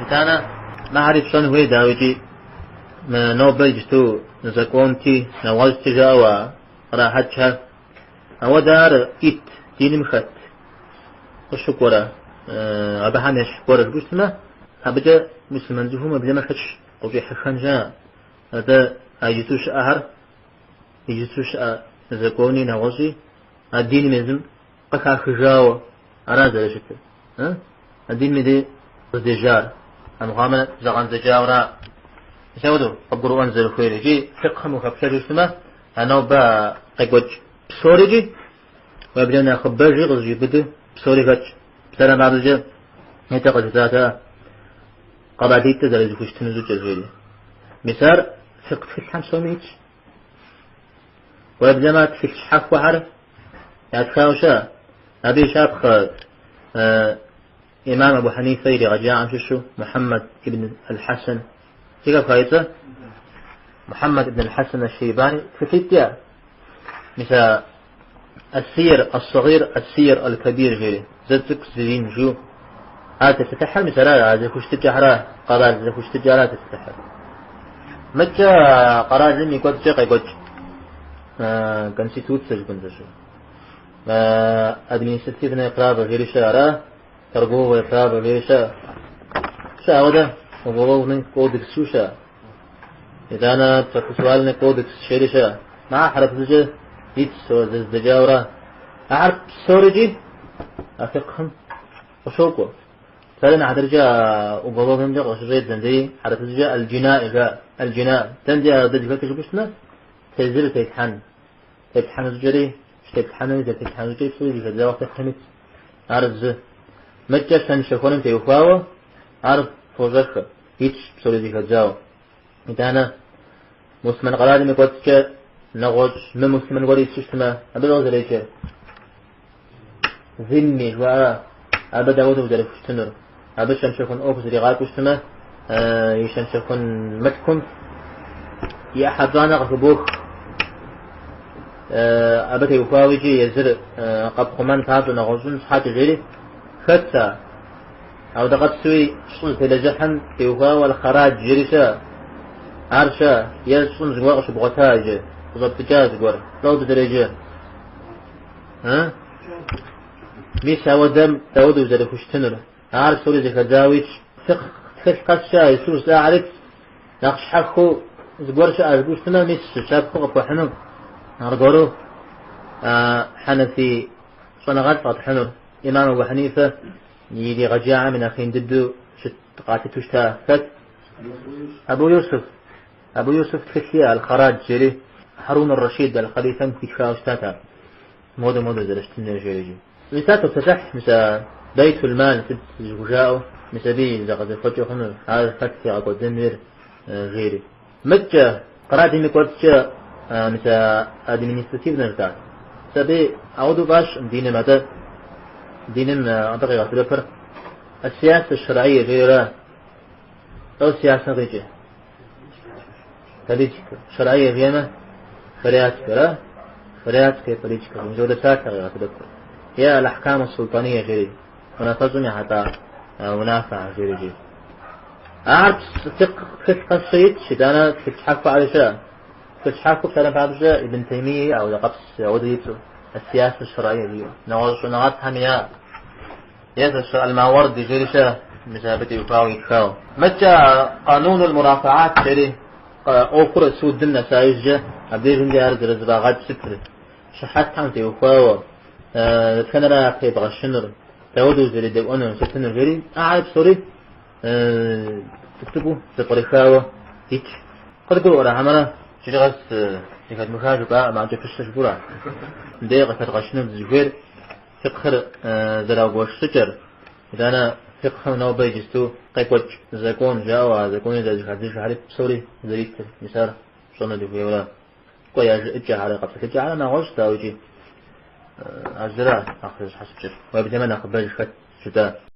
إتانا ما عارف شلون هو داويجي نوبل جستو نزكونتي نواز تجاوا راحتها أو دار إت دين مخت الشكورة أبهان الشكورة بسمة أبدا مسلمان زهم بلا ما خش وفي حخنجا هذا أيتوش أهر يجتوش نزكوني نوازي الدين مزم قكا خجاوا أراد رجته الدين مدي زجار المغامرة زغان زجاورا يسودو القرآن زل خيرجي فقه مخبشة جسمه أنا با قيقوج بسوريجي ويبدأنا خباجي غزي بدو بسوري سلام عبد الجل يتقل ذاتا قباديت زل زفوش تنزو جزيري مسار فقه في الحم سوميج ويبدأنا تفكش حق وحر يتخاوشا أبي شابخ إمام أبو حنيفة رجاء عن شو محمد ابن الحسن كيف خايته محمد ابن الحسن الشيباني فكيتيا مثل السير الصغير السير الكبير جيري زدتك زين جو هذا تفتحها مثل هذا كوش تجهرة قرار هذا كوش تجهرة تفتحها متى قرار لم يقول شيء يقول كنسيتوت سجبن زشو أدمينستيفنا يقرأ غير شارع ترجو ويقرأ غير شارع شاوده وبروغن كودكس شوشا إذا أنا تسوالني كودكس شريشة مع حرف زجاج يتس وزجاورة أعرف سورجي أفقهم وشوكو فلنا حدرجة وبروغن جا وشجيت زندي حرف زجاج الجناء تندي ضد فكش بسنا تزيل تيتحن زجري تيتحن زجري سوري كذا وقت خمس أعرف ز متى سنشكون تيوفاو أعرف فوزخ هيش بسوري ذيك الجاو إذا مسلم قرار مقدس نغوش من مسلم قريب سشتما أبدا وزريك ذمي جوا أبدا وزريك شتنر أبدا شنشكون أوكس رغاك شتما يشنشكون متكون يا حضانا غفبوك أبدا يفاوجي يزر قب قمان تابو نغوشون حاجة غيري خدسا أو دقت سوي شل تلجحن تيوها والخراج جريشة عرشة يشل زواج بغتاج وضبط جاز قر لو درجة ميس هو دم تود وزر خشتنر عارف سوري زي كزاويش فخ قشة يسوس لا عرف نقش حقه زقور شا أزقوشتنا ميس شاب فوق حنو نرجورو حنفي صنعات فاتحنو إمام أبو حنيفة يدي رجاعة من أخين ددو شت قاتل تشتا فت أبو يوسف تكشي الخراج جري هارون الرشيد الخليفة في شاوشتاتا مودا زرشتنا جريجي لساتو فتح مثل بيت المال في الجوجاو مثل بي إذا قد فتحوا خنر هذا فتح أقول دمير غيري متى قرأت إني قلت مثل أدمينستراتيف نرتاح سبي أعودوا باش دين مدى دين أنطقي غاتلوكر السياسة الشرعية غيرها أو سياسة غيجة политика شرعية غيمة فرياتك политика وجودة ساكة غاتلوكر هي الأحكام السلطانية غيري ونفذني حتى منافع غيري أعرف تفقه الشيء شدانا تتحكوا على شيء تتحكوا بسلام بعض شيء ابن تيمية أو لقبس وديته السياسة الشرعية دي نغطها مياه يسأل الماورد جريشة مسابة يفاوي يتفاو متى قانون المرافعات شري أوكر سود دمنا سايجة أبدي جنجي أرد رزباغات ستر شحات حانت يفاو كان لا يقيب غشنر تودو زري دوأنا ستنر غيري أعرف سوري تكتبوا تطريقاوة هيك قد قلوا أنا عمنا شغل كانت مخاجبة مع جفش شبورة دقيقة تغشنر زجير فقه زراغوش سجر إذا أنا فقه نو بيجستو قيقوش زكون جاوا زكون إذا جهازيش عارف سوري زريت مسار صنع دي فيولا قوي إجا على قبل إجا على نغوش تاوجي الزراع أخذ حسب شر ويبتمنى أخبار شكت شتاء